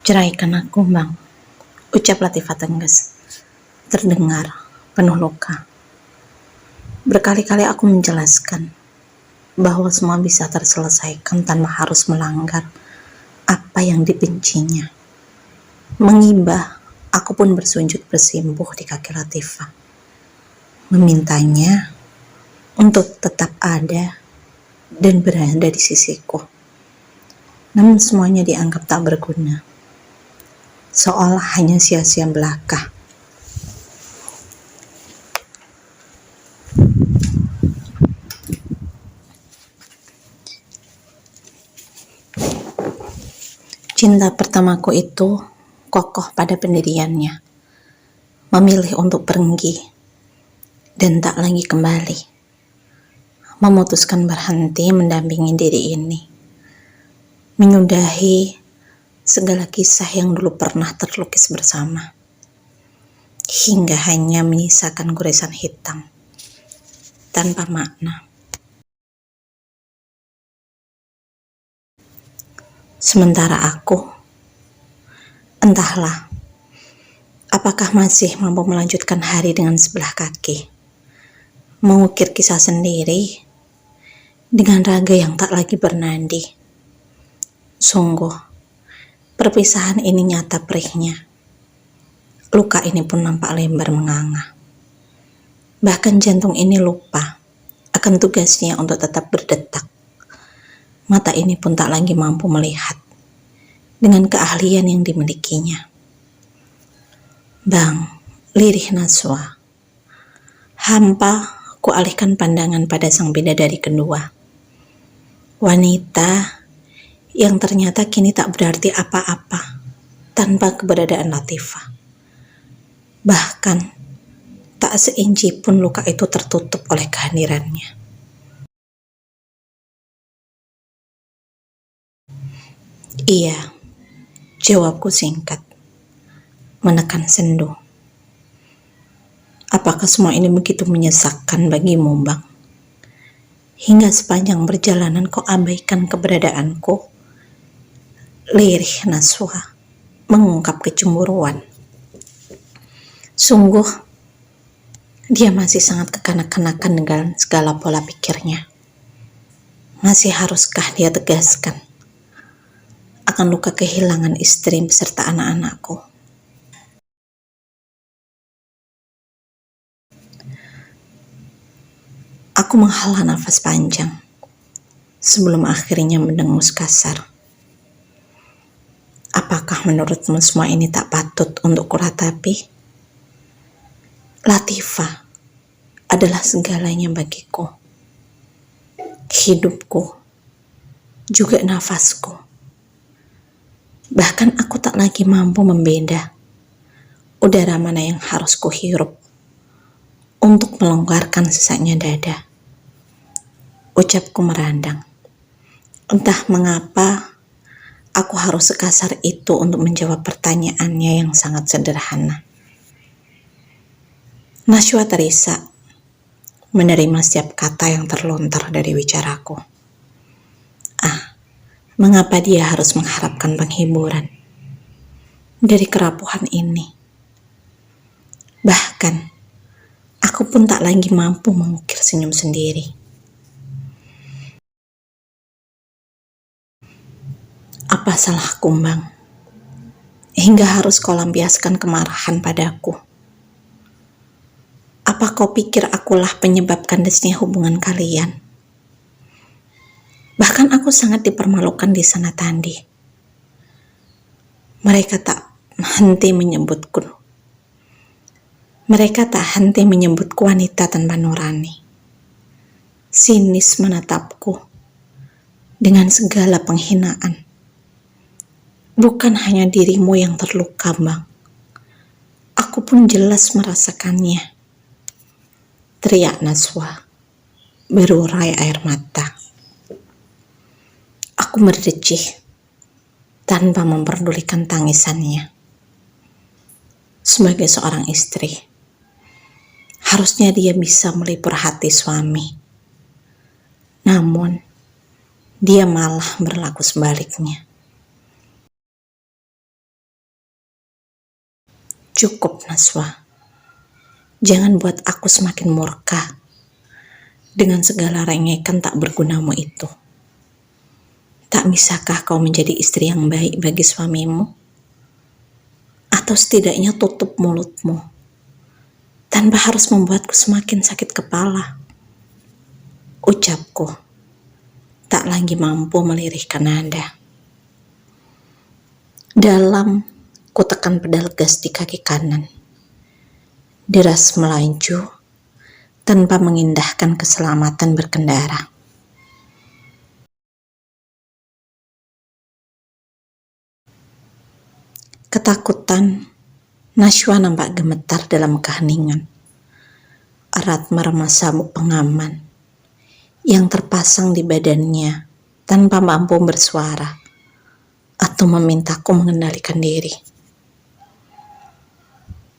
Ceraikan aku, Bang, ucap Latifah tegas, terdengar penuh luka. Berkali-kali aku menjelaskan bahwa semua bisa terselesaikan tanpa harus melanggar apa yang dibencinya. Mengibah, aku pun bersujud bersimpuh di kaki Latifah, memintanya untuk tetap ada dan berada di sisiku. Namun semuanya dianggap tak berguna, seolah hanya sia-sia belaka. Cinta pertamaku itu kokoh pada pendiriannya, memilih untuk pergi dan tak lagi kembali, memutuskan berhenti mendampingi diri ini, menyudahi segala kisah yang dulu pernah terlukis bersama, hingga hanya menyisakan goresan hitam tanpa makna. Sementara aku, entahlah, apakah masih mampu melanjutkan hari dengan sebelah kaki, mengukir kisah sendiri dengan raga yang tak lagi bernadi. Sungguh, perpisahan ini nyata perihnya. Luka ini pun nampak lebar menganga. Bahkan jantung ini lupa akan tugasnya untuk tetap berdetak. Mata ini pun tak lagi mampu melihat dengan keahlian yang dimilikinya. Bang, lirih Naswa, hampa ku alihkan pandangan pada sang bidadari kedua. Wanita yang ternyata kini tak berarti apa-apa tanpa keberadaan Latifah. Bahkan tak seinci pun luka itu tertutup oleh kehadirannya. Iya, jawabku singkat, menekan sendu. Apakah semua ini begitu menyesakkan bagimu, Bang? Hingga sepanjang perjalanan kau abaikan keberadaanku? Lirih Naswa mengungkap kecemburuan. Sungguh, dia masih sangat kekanak-kanakan dengan segala pola pikirnya. Masih haruskah dia tegaskan akan luka kehilangan istri beserta anak-anakku? Aku menghela nafas panjang sebelum akhirnya mendengus kasar. Apakah menurutmu semua ini tak patut untuk kuratapi? Latifah adalah segalanya bagiku. Hidupku, juga nafasku. Bahkan aku tak lagi mampu membeda udara mana yang harus kuhirup untuk melonggarkan sesaknya dada. Ucapku merandang. Entah mengapa aku harus sekasar itu untuk menjawab pertanyaannya yang sangat sederhana. Naswa terisak menerima setiap kata yang terlontar dari bicaraku. Mengapa dia harus mengharapkan penghiburan dari kerapuhan ini? Bahkan, aku pun tak lagi mampu mengukir senyum sendiri. Apa salahku, Bang? Hingga harus kau lampiaskan kemarahan padaku. Apa kau pikir akulah penyebab kandasnya hubungan kalian? Bahkan aku sangat dipermalukan di sana tadi. Mereka tak henti menyebutku. Mereka tak henti menyebutku wanita tanpa nurani. Sinis menatapku dengan segala penghinaan. Bukan hanya dirimu yang terluka, Bang. Aku pun jelas merasakannya. Teriak Naswa, berurai air mata. Aku berdecih tanpa memperdulikan tangisannya. Sebagai seorang istri, harusnya dia bisa melipur hati suami. Namun, dia malah berlaku sebaliknya. Cukup, Naswa. Jangan buat aku semakin murka dengan segala rengekan tak bergunamu itu. Tak bisakah kau menjadi istri yang baik bagi suamimu? Atau setidaknya tutup mulutmu, tanpa harus membuatku semakin sakit kepala. Ucapku tak lagi mampu melirihkan nada. Dalam ku tekan pedal gas di kaki kanan. Deras melaju tanpa mengindahkan keselamatan berkendara. Ketakutan, Nashwa nampak gemetar dalam keheningan. Erat meremas sabuk pengaman yang terpasang di badannya tanpa mampu bersuara atau memintaku mengendalikan diri.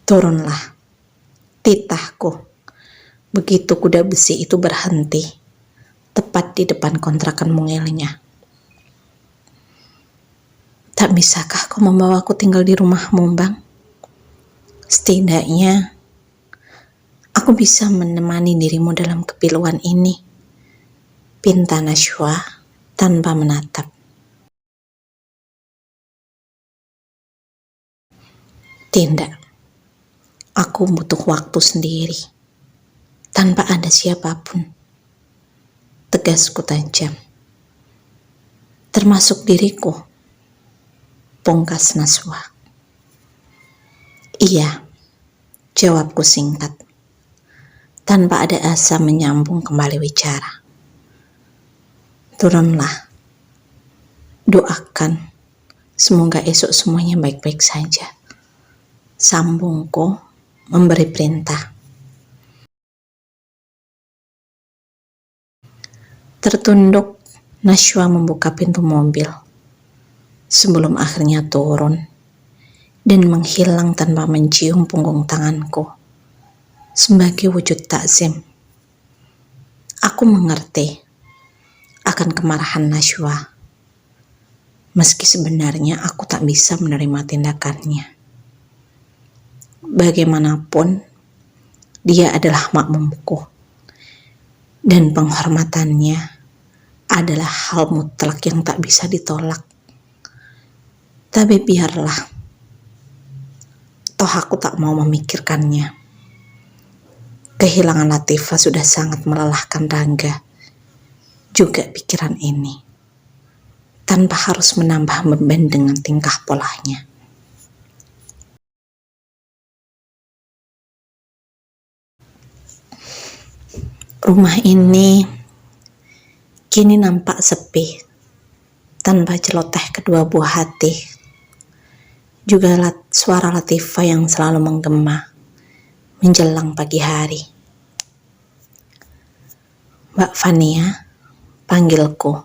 Turunlah, titahku. Begitu kuda besi itu berhenti, tepat di depan kontrakan mungilnya. Tak bisakah kau membawaku tinggal di rumahmu, Bang? Setidaknya, aku bisa menemani dirimu dalam kepiluan ini. Pinta Nashwa tanpa menatap. Tidak, aku butuh waktu sendiri, tanpa ada siapapun. Tegasku tajam. Termasuk diriku. Pungkas Nashwa. Iya, jawabku singkat, tanpa ada asa menyambung kembali bicara. Turunlah. Doakan, semoga esok semuanya baik-baik saja. Sambungku memberi perintah. Tertunduk, Nashwa membuka pintu mobil sebelum akhirnya turun dan menghilang tanpa mencium punggung tanganku sebagai wujud takzim. Aku mengerti akan kemarahan Nashwa, meski sebenarnya aku tak bisa menerima tindakannya. Bagaimanapun, dia adalah makmumku, dan penghormatannya adalah hal mutlak yang tak bisa ditolak. Tapi biarlah, toh aku tak mau memikirkannya. Kehilangan Latifah sudah sangat melelahkan raga, juga pikiran ini, tanpa harus menambah beban dengan tingkah polanya. Rumah ini kini nampak sepi, tanpa celoteh kedua buah hati. Juga suara Latifah yang selalu menggema menjelang pagi hari. Mbak Fania, panggilku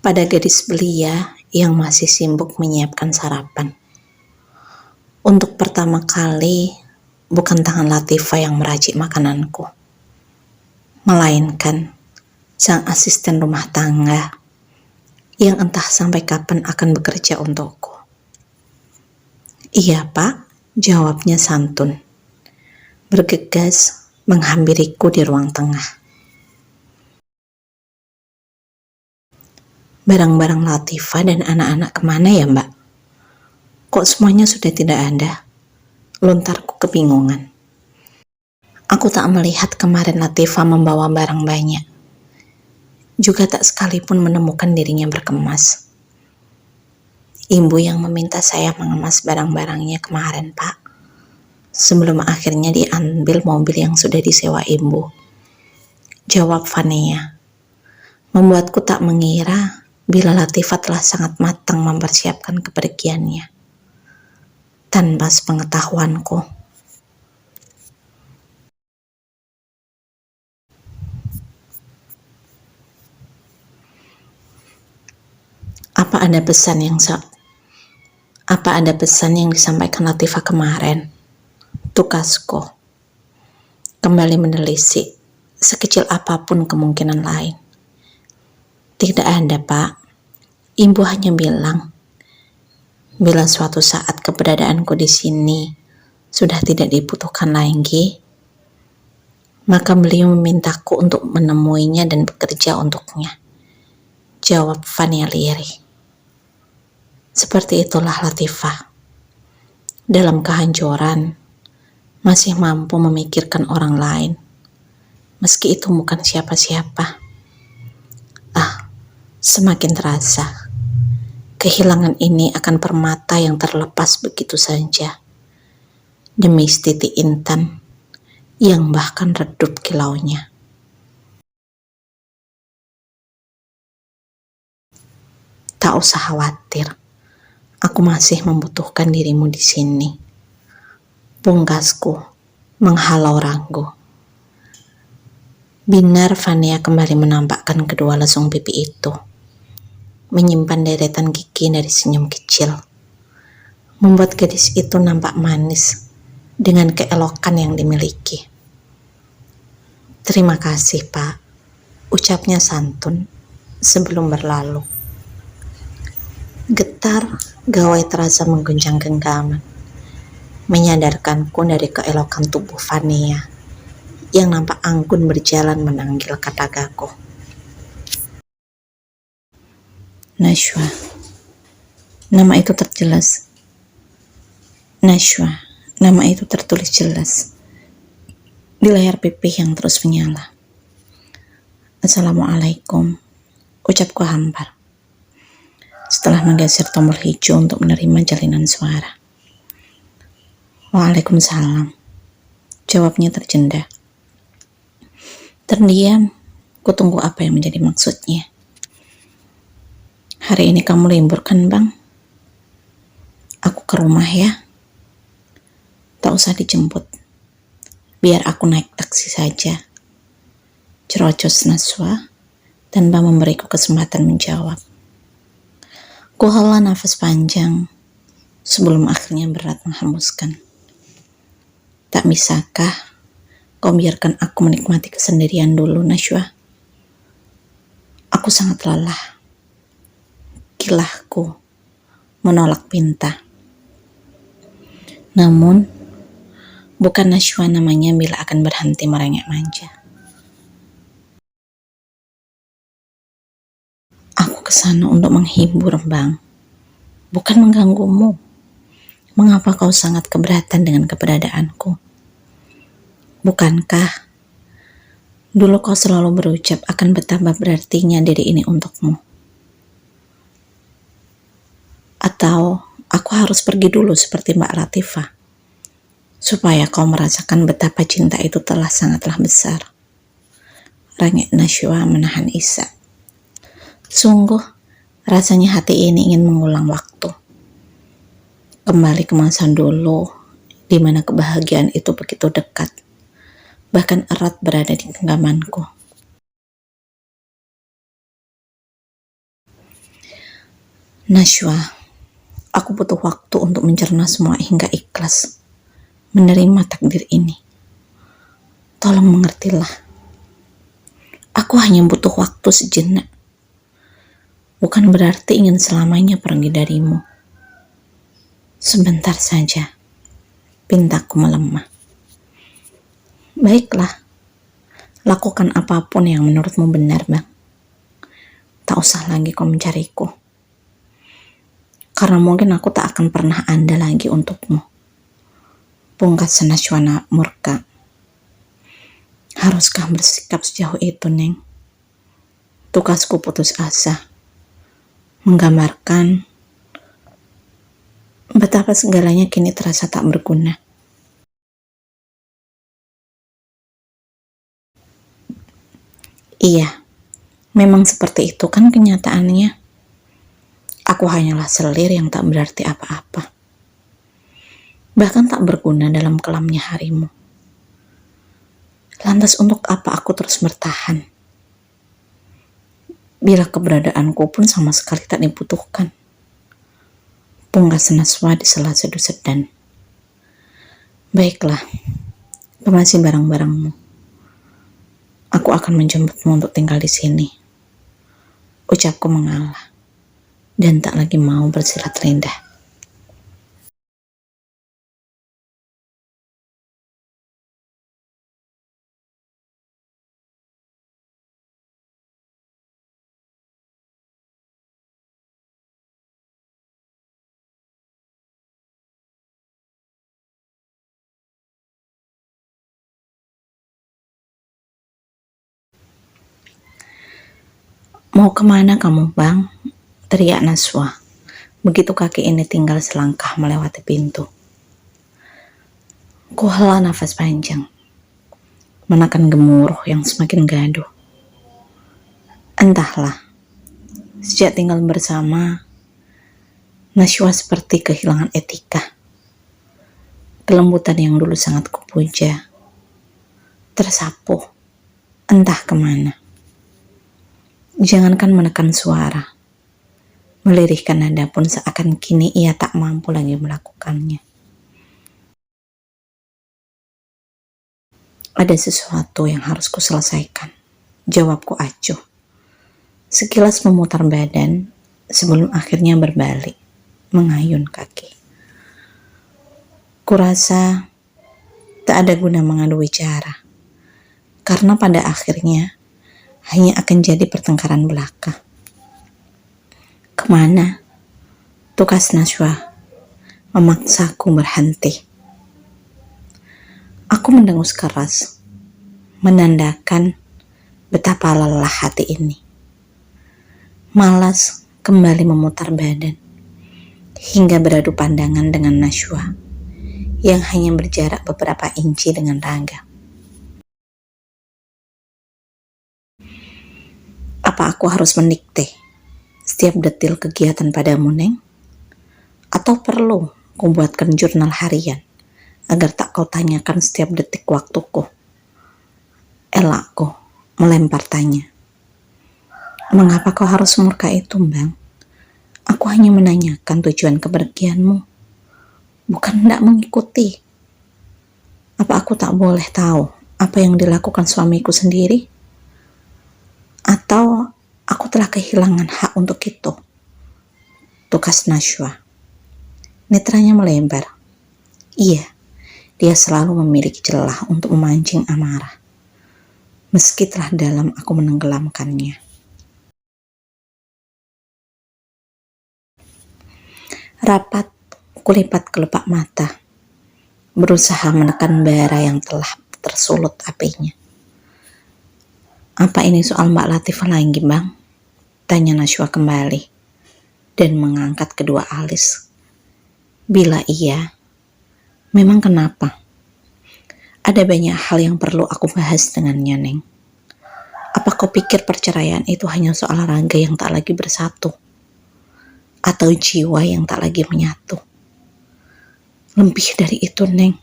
pada gadis belia yang masih sibuk menyiapkan sarapan. Untuk pertama kali, bukan tangan Latifah yang meracik makananku, melainkan sang asisten rumah tangga yang entah sampai kapan akan bekerja untukku. Iya, Pak, jawabnya santun, bergegas menghampiriku di ruang tengah. Barang-barang Latifah dan anak-anak kemana ya, Mbak? Kok semuanya sudah tidak ada? Lontarku kebingungan. Aku tak melihat kemarin Latifah membawa barang banyak. Juga tak sekalipun menemukan dirinya berkemas. Ibu yang meminta saya mengemas barang-barangnya kemarin, Pak. Sebelum akhirnya diambil mobil yang sudah disewa ibu. Jawab Fania. Membuatku tak mengira bila Latifah telah sangat matang mempersiapkan kepergiannya. Tanpa sepengetahuanku. Apa ada pesan yang disampaikan Latifah kemarin? Tukasku. Kembali menelisik sekecil apapun kemungkinan lain. Tidak ada, Pak. Ibu hanya bilang, bila suatu saat keberadaanku di sini sudah tidak dibutuhkan lagi, maka beliau memintaku untuk menemuinya dan bekerja untuknya. Jawab Fania lirih. Seperti itulah Latifah. Dalam kehancuran, masih mampu memikirkan orang lain, meski itu bukan siapa-siapa. Semakin terasa, kehilangan ini akan permata yang terlepas begitu saja, demi setitik intan yang bahkan redup kilaunya. Tak usah khawatir, aku masih membutuhkan dirimu di sini. Pungkasku menghalau ragu. Binar Fania kembali menampakkan kedua lesung pipi itu, menyimpan deretan gigi dari senyum kecil, membuat gadis itu nampak manis dengan keelokan yang dimiliki. Terima kasih, Pak, ucapnya santun sebelum berlalu. Getar gawai terasa mengguncang genggaman, menyadarkanku dari keelokan tubuh Fania yang nampak anggun berjalan menanggil katagaku. Najwa, nama itu terjelas. Najwa, nama itu tertulis jelas di layar pipih yang terus menyala. Assalamualaikum, ucapku hampar setelah menggeser tombol hijau untuk menerima jalinan suara. Waalaikumsalam, jawabnya terjenda. Terdiam, kutunggu apa yang menjadi maksudnya. Hari ini kamu libur kan, Bang? Aku ke rumah ya. Tak usah dijemput. Biar aku naik taksi saja. Cerocos Najwa tanpa memberiku kesempatan menjawab. Kuhela nafas panjang sebelum akhirnya berat menghembuskan. Tak bisakah kau biarkan aku menikmati kesendirian dulu, Najwa? Aku sangat lelah. Kilahku menolak pinta. Namun, bukan Najwa namanya bila akan berhenti merengek manja. Aku kesana untuk menghibur, Bang. Bukan mengganggumu. Mengapa kau sangat keberatan dengan keberadaanku? Bukankah dulu kau selalu berucap akan betapa berartinya diri ini untukmu? Atau aku harus pergi dulu seperti Mbak Latifah, supaya kau merasakan betapa cinta itu telah sangatlah besar. Rengek Najwa menahan isak. Sungguh, rasanya hati ini ingin mengulang waktu. Kembali ke masa dulu, di mana kebahagiaan itu begitu dekat, bahkan erat berada di genggamanku. Najwa, aku butuh waktu untuk mencerna semua hingga ikhlas menerima takdir ini. Tolong mengertilah. Aku hanya butuh waktu sejenak. Bukan berarti ingin selamanya pergi darimu. Sebentar saja, pintaku melemah. Baiklah, lakukan apapun yang menurutmu benar, Bang. Tak usah lagi kau mencariku. Karena mungkin aku tak akan pernah ada lagi untukmu. Pungkas Najwa murka. Haruskah bersikap sejauh itu, Neng? Tugasku putus asa. Menggambarkan betapa segalanya kini terasa tak berguna. Iya, memang seperti itu kan kenyataannya. Aku hanyalah selir yang tak berarti apa-apa. Bahkan tak berguna dalam kelamnya harimu. Lantas untuk apa aku terus bertahan? Bila keberadaanku pun sama sekali tak dibutuhkan. Pungkas Najwa di sela sedu sedan. Baiklah, kemasi barang-barangmu. Aku akan menjemputmu untuk tinggal di sini. Ucapku mengalah dan tak lagi mau bersilat lidah. Mau kemana kamu, Bang? Teriak Naswa. Begitu kaki ini tinggal selangkah melewati pintu. Kuhela nafas panjang, menekan gemuruh yang semakin gaduh. Entahlah, sejak tinggal bersama, Naswa seperti kehilangan etika. Kelembutan yang dulu sangat kupuja, tersapu, entah kemana. Jangankan menekan suara, melirihkan nada pun seakan kini ia tak mampu lagi melakukannya. Ada sesuatu yang harus kuselesaikan, jawabku acuh. Sekilas memutar badan sebelum akhirnya berbalik, mengayun kaki. Kurasa tak ada guna mengadu bicara, karena pada akhirnya hanya akan jadi pertengkaran belaka. Kemana? Tukas Naswa memaksaku berhenti. Aku mendengus keras, menandakan betapa lelah hati ini. Malas kembali memutar badan, hingga beradu pandangan dengan Naswa yang hanya berjarak beberapa inci dengan Rangga. Apa aku harus mendikte setiap detil kegiatan padamu, Neng? Atau perlu kubuatkan jurnal harian agar tak kau tanyakan setiap detik waktuku? Elakku melempar tanya. Mengapa kau harus murka itu, Bang? Aku hanya menanyakan tujuan kepergianmu, bukan hendak mengikuti. Apa aku tak boleh tahu apa yang dilakukan suamiku sendiri? Atau aku telah kehilangan hak untuk itu? Tukas Naswa. Netranya melebar. Iya, dia selalu memiliki celah untuk memancing amarah. Meski telah dalam aku menenggelamkannya. Rapat, kulipat kelopak mata, berusaha menekan bara yang telah tersulut apinya. Apa ini soal Mbak Latifah lagi, Bang? Tanya Naswa kembali, dan mengangkat kedua alis. Bila iya, memang kenapa? Ada banyak hal yang perlu aku bahas dengannya, Neng. Apa kau pikir perceraian itu hanya soal raga yang tak lagi bersatu? Atau jiwa yang tak lagi menyatu? Lebih dari itu, Neng.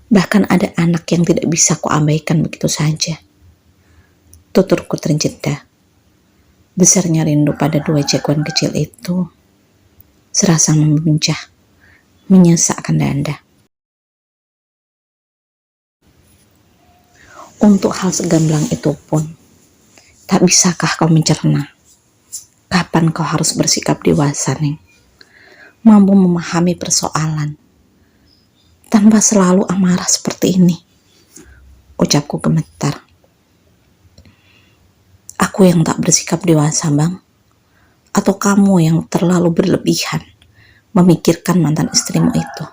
Bahkan ada anak yang tidak bisa kuabaikan begitu saja. Tuturku terjeda. Besarnya rindu pada dua jagoan kecil itu serasa memuncah, menyesakkan dada. Untuk hal segamblang itu pun, tak bisakah kau mencerna? Kapan kau harus bersikap dewasa, Neng? Mampu memahami persoalan tanpa selalu amarah seperti ini. Ucapku gemetar. Aku yang tak bersikap dewasa, Bang? Atau kamu yang terlalu berlebihan memikirkan mantan istrimu itu?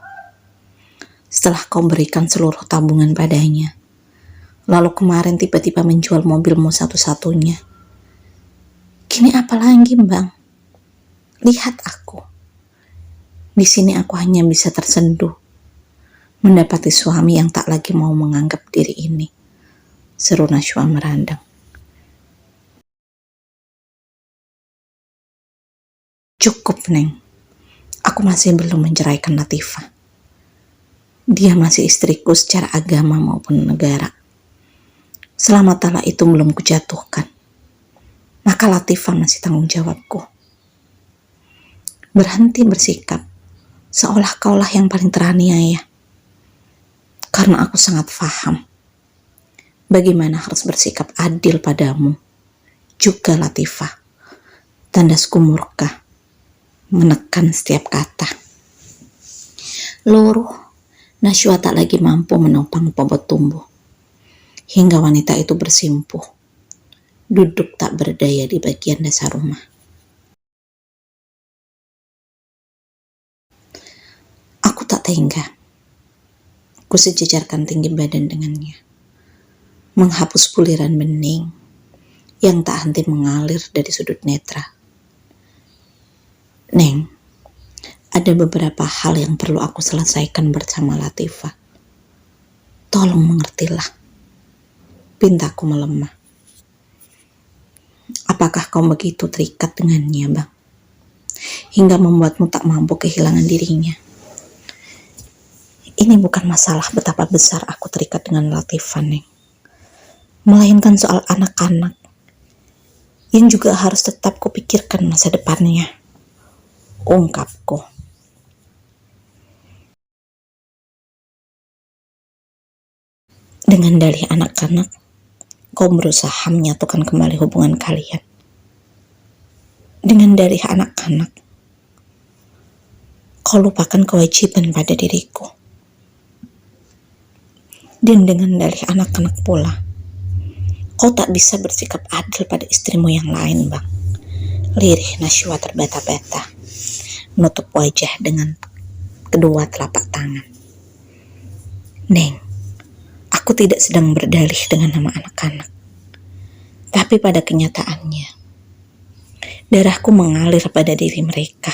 Setelah kau berikan seluruh tabungan padanya, lalu kemarin tiba-tiba menjual mobilmu satu-satunya. Kini apa lagi, Bang? Lihat aku. Di sini aku hanya bisa tersenduh mendapati suami yang tak lagi mau menganggap diri ini. Seru Naswa merandang. Cukup, Neng. Aku masih belum menceraikan Latifah. Dia masih istriku secara agama maupun negara. Selama talak itu belum kujatuhkan, maka Latifah masih tanggung jawabku. Berhenti bersikap seolah kaulah yang paling teraniaya. Karena aku sangat paham bagaimana harus bersikap adil padamu, juga Latifah. Tandasku murka, menekan setiap kata. Luruh, Naswa tak lagi mampu menopang bobot tumbuh. Hingga wanita itu bersimpuh, duduk tak berdaya di bagian dasar rumah. Aku tak tega. Ku sejajarkan tinggi badan dengannya, menghapus buliran bening yang tak henti mengalir dari sudut netra. Neng, ada beberapa hal yang perlu aku selesaikan bersama Latifah. Tolong mengertilah. Pintaku melemah. Apakah kau begitu terikat dengannya, Bang? Hingga membuatmu tak mampu kehilangan dirinya. Ini bukan masalah betapa besar aku terikat dengan Latifah, Neng. Melainkan soal anak-anak yang juga harus tetap kupikirkan masa depannya. Ungkapku. Dengan dalih anak-anak, kau berusaha menyatukan kembali hubungan kalian. Dengan dalih anak-anak, kau lupakan kewajiban pada diriku. Dan dengan dalih anak-anak pula, kau tak bisa bersikap adil pada istrimu yang lain, Bang. Lirih Nashwa terbata-bata, menutup wajah dengan kedua telapak tangan. Neng, aku tidak sedang berdalih dengan nama anak-anak. Tapi pada kenyataannya, darahku mengalir pada diri mereka.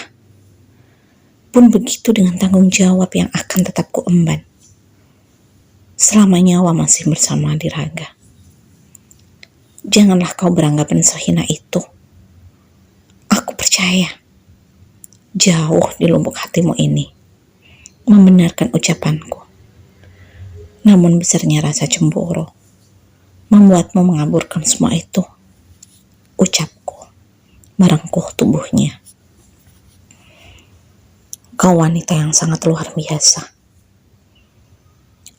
Pun begitu dengan tanggung jawab yang akan tetap kuemban selama nyawa masih bersama di raga. Janganlah kau beranggapan sehina itu. Aku percaya, jauh di lubuk hatimu ini, membenarkan ucapanku. Namun besarnya rasa cemburu membuatmu mengaburkan semua itu. Ucapku merengkuh tubuhnya. Kau wanita yang sangat luar biasa.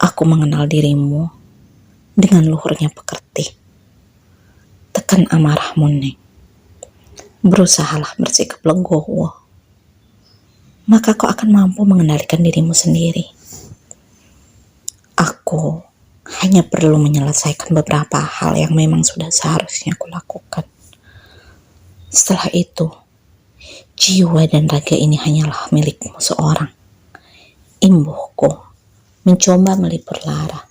Aku mengenal dirimu dengan luhurnya pekerti. Tekan amarahmu, Neng. Berusahalah bersikap legowo. Maka kau akan mampu mengendalikan dirimu sendiri. Aku hanya perlu menyelesaikan beberapa hal yang memang sudah seharusnya aku lakukan. Setelah itu, jiwa dan raga ini hanyalah milikmu seorang. Imbuhku mencoba melipur lara.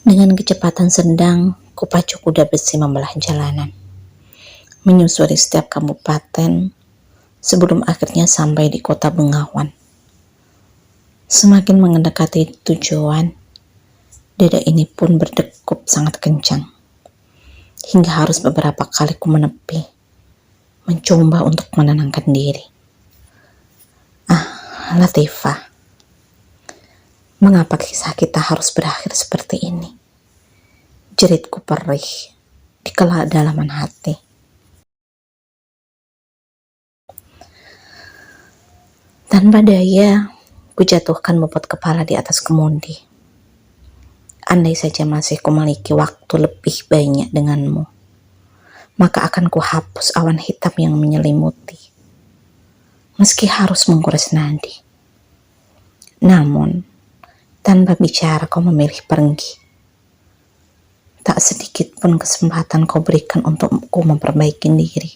Dengan kecepatan sedang, kupacu kuda besi membelah jalanan, menyusuri setiap kabupaten sebelum akhirnya sampai di kota Bengawan. Semakin mendekati tujuan, dada ini pun berdegup sangat kencang, hingga harus beberapa kali ku menepi, mencoba untuk menenangkan diri. Latifah, mengapa kisah kita harus berakhir seperti ini? Jeritku perih di kedalaman hati. Tanpa daya, ku jatuhkan bobot kepala di atas kemudi. Andai saja masih kumiliki waktu lebih banyak denganmu, maka akan ku hapus awan hitam yang menyelimuti, meski harus menguras nadi. Namun, tanpa bicara kau memilih pergi. Tak sedikit pun kesempatan kau berikan untukku memperbaiki diri.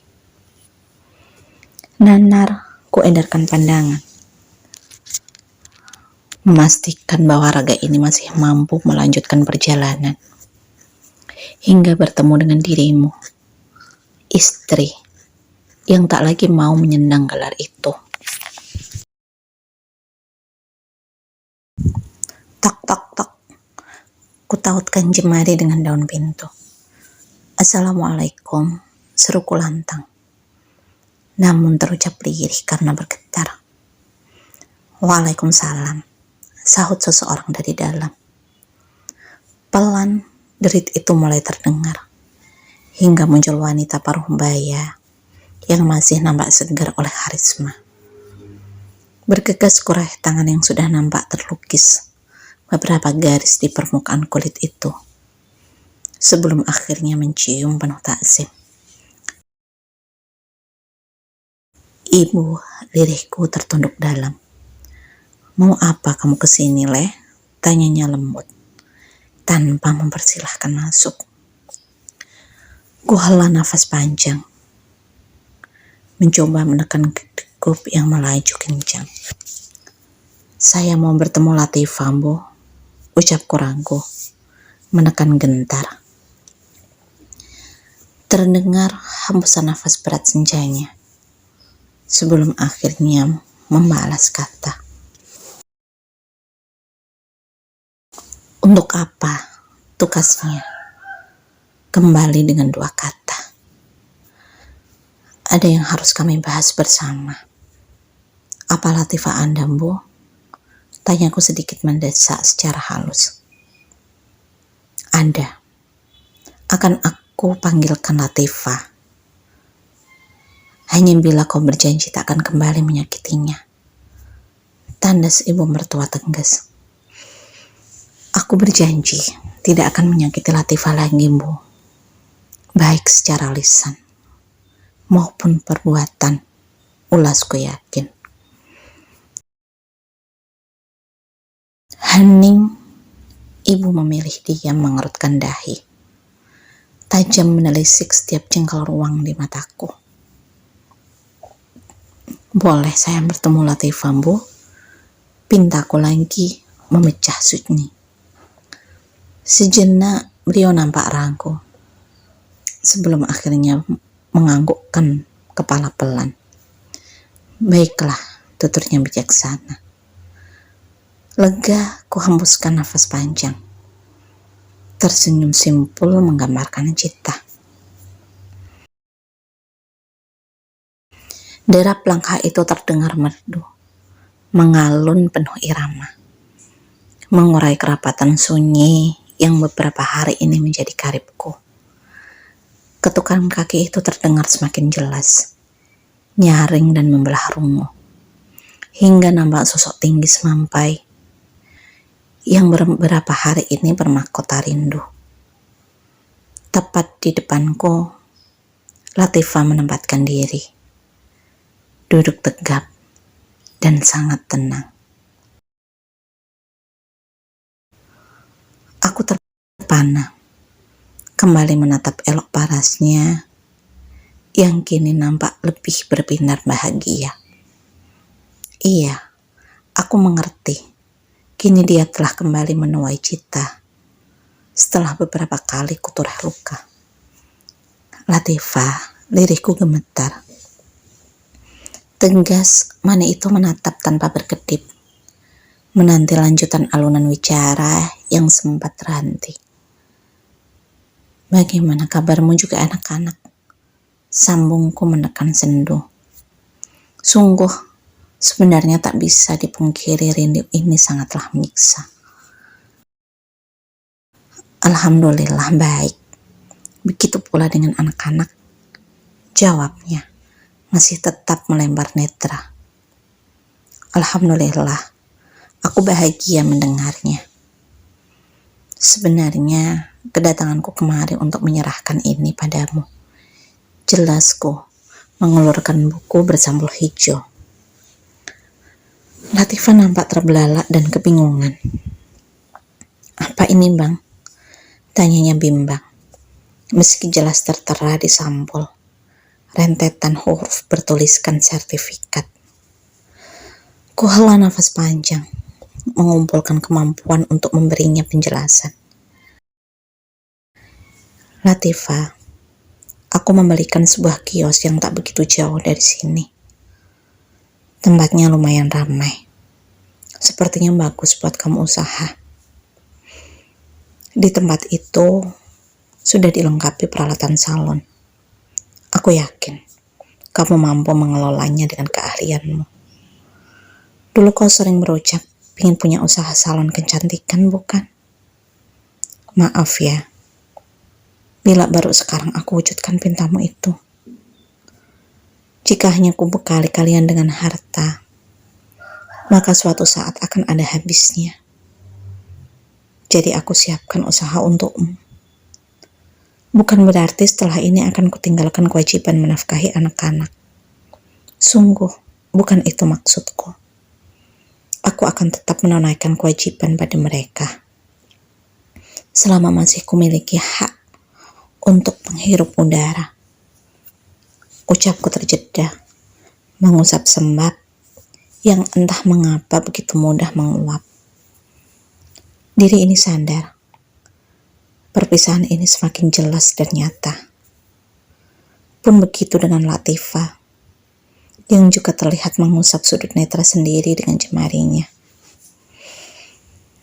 Nanar, ku edarkan pandangan, memastikan bahwa raga ini masih mampu melanjutkan perjalanan, hingga bertemu dengan dirimu, istri yang tak lagi mau menyandang gelar itu. Tok tok tok, ku tautkan jemari dengan daun pintu. Assalamualaikum, seruku lantang, namun terucap lirih karena bergetar. Waalaikumsalam, sahut seseorang dari dalam. Pelan, derit itu mulai terdengar, hingga muncul wanita paruh baya yang masih nampak segar oleh harisma. Bergegas kurai tangan yang sudah nampak terlukis beberapa garis di permukaan kulit itu, sebelum akhirnya mencium penuh takzim. Ibu, lirihku tertunduk dalam. Mau apa kamu kesini, Leh? Tanyanya lembut, tanpa mempersilahkan masuk. Ku hela nafas panjang, mencoba menekan degup yang melaju kencang. Saya mau bertemu Latifah, Bu. Ucapku ragu, menekan gentar. Terdengar hembusan nafas berat senjanya sebelum akhirnya membalas kata. Untuk apa? Tukasnya kembali dengan dua kata. Ada yang harus kami bahas bersama. Apa Latifah Anda, Bu? Tanyaku sedikit mendesak secara halus. Ada. Akan aku panggilkan Latifah. Hanya bila kau berjanji tak akan kembali menyakitinya. Tandas ibu mertua tegas. Aku berjanji tidak akan menyakiti Latifah lagi, Bu. Baik secara lisan maupun perbuatan, ulasku yakin. Hening, ibu memilih diam mengerutkan dahi. Tajam menelisik setiap jengkal ruang di mataku. Boleh saya bertemu Latifah, Bu? Pintaku lagi memecah sunyi. Sejenak beliau nampak ragu sebelum akhirnya menganggukkan kepala pelan. Baiklah, tuturnya bijaksana. Lega, ku hembuskan nafas panjang. Tersenyum simpul menggambarkan cita. Derap langkah itu terdengar merdu, mengalun penuh irama, mengurai kerapatan sunyi yang beberapa hari ini menjadi karibku. Ketukan kaki itu terdengar semakin jelas, nyaring dan membelah rungu, hingga nampak sosok tinggi semampai yang beberapa hari ini bermahkota rindu. Tepat di depanku, Latifah menempatkan diri, duduk tegap dan sangat tenang. Aku terpana, kembali menatap elok parasnya yang kini nampak lebih berbinar bahagia. Iya, aku mengerti. Kini dia telah kembali menuai cita setelah beberapa kali kuturah luka. Latifah, lirihku gemetar. Tegas, Mane itu menatap tanpa berkedip, menanti lanjutan alunan wicara yang sempat terhenti. Bagaimana kabarmu juga anak-anak? Sambungku menekan sendu. Sungguh, sebenarnya tak bisa dipungkiri rindu ini sangatlah menyiksa. Alhamdulillah baik. Begitu pula dengan anak-anak. Jawabnya masih tetap melembar netra. Alhamdulillah, aku bahagia mendengarnya. Sebenarnya kedatanganku kemari untuk menyerahkan ini padamu. Jelasku mengulurkan buku bersambul hijau. Latifah nampak terbelalak dan kebingungan. Apa ini, Bang? Tanyanya bimbang. Meski jelas tertera di sampul, rentetan huruf bertuliskan sertifikat. Kuhela nafas panjang, mengumpulkan kemampuan untuk memberinya penjelasan. Latifah, aku membelikan sebuah kios yang tak begitu jauh dari sini. Tempatnya lumayan ramai. Sepertinya bagus buat kamu usaha. Di tempat itu sudah dilengkapi peralatan salon. Aku yakin kamu mampu mengelolanya dengan keahlianmu. Dulu kau sering berucap ingin punya usaha salon kecantikan, bukan? Maaf ya, bila baru sekarang aku wujudkan pintamu itu. Jika hanya ku bekali kalian dengan harta, maka suatu saat akan ada habisnya. Jadi aku siapkan usaha untukmu. Bukan berarti setelah ini akan kutinggalkan kewajiban menafkahi anak-anak. Sungguh, bukan itu maksudku. Aku akan tetap menunaikan kewajiban pada mereka. Selama masih kumiliki hak untuk menghirup udara. Ucapku terjeda, mengusap sembab yang entah mengapa begitu mudah menguap. Diri ini sadar, perpisahan ini semakin jelas dan nyata. Pun begitu dengan Latifah, yang juga terlihat mengusap sudut netra sendiri dengan jemarinya.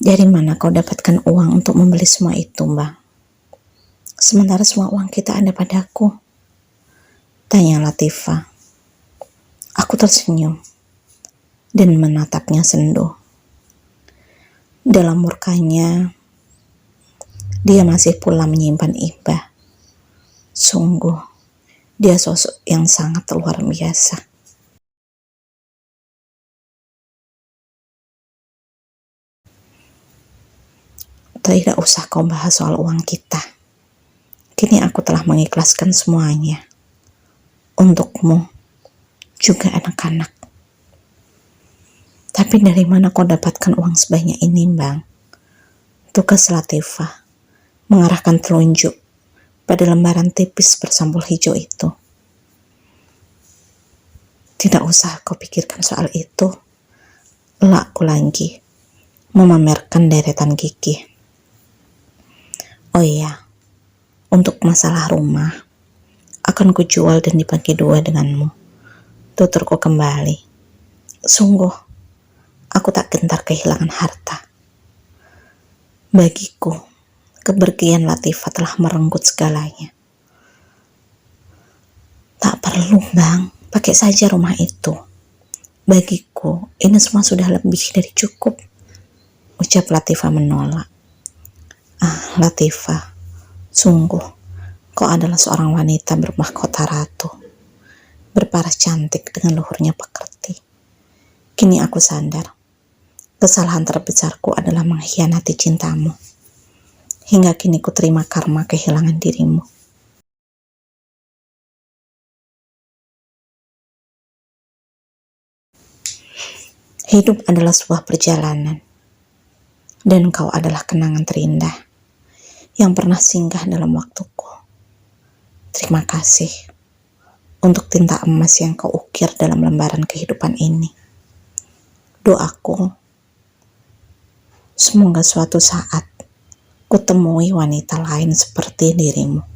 Dari mana kau dapatkan uang untuk membeli semua itu, Bang? Sementara semua uang kita ada padaku. Tanya Latifah. Aku tersenyum dan menatapnya sendu. Dalam murkanya, dia masih pula menyimpan iba. Sungguh, dia sosok yang sangat luar biasa. Tidak usah kau bahas soal uang kita. Kini aku telah mengikhlaskan semuanya. Untukmu, juga anak-anak. Tapi dari mana kau dapatkan uang sebanyak ini, Bang? Tugas Latifah mengarahkan telunjuk pada lembaran tipis bersambul hijau itu. Tidak usah kau pikirkan soal itu. Aku lagi memamerkan deretan gigi. Oh iya, untuk masalah rumah, akan kujual dan dibagi dua denganmu. Tuturku kembali. Sungguh, aku tak gentar kehilangan harta. Bagiku, kepergian Latifah telah merenggut segalanya. Tak perlu, Bang, pakai saja rumah itu. Bagiku, ini semua sudah lebih dari cukup. Ucap Latifah menolak. Ah, Latifah, sungguh, kau adalah seorang wanita bermahkota ratu. Berparas cantik dengan luhurnya pekerti. Kini aku sadar, kesalahan terbesarku adalah mengkhianati cintamu. Hingga kini ku terima karma kehilangan dirimu. Hidup adalah sebuah perjalanan, dan kau adalah kenangan terindah yang pernah singgah dalam waktuku. Terima kasih untuk tinta emas yang kau ukir dalam lembaran kehidupan ini. Doaku, semoga suatu saat kutemui wanita lain seperti dirimu.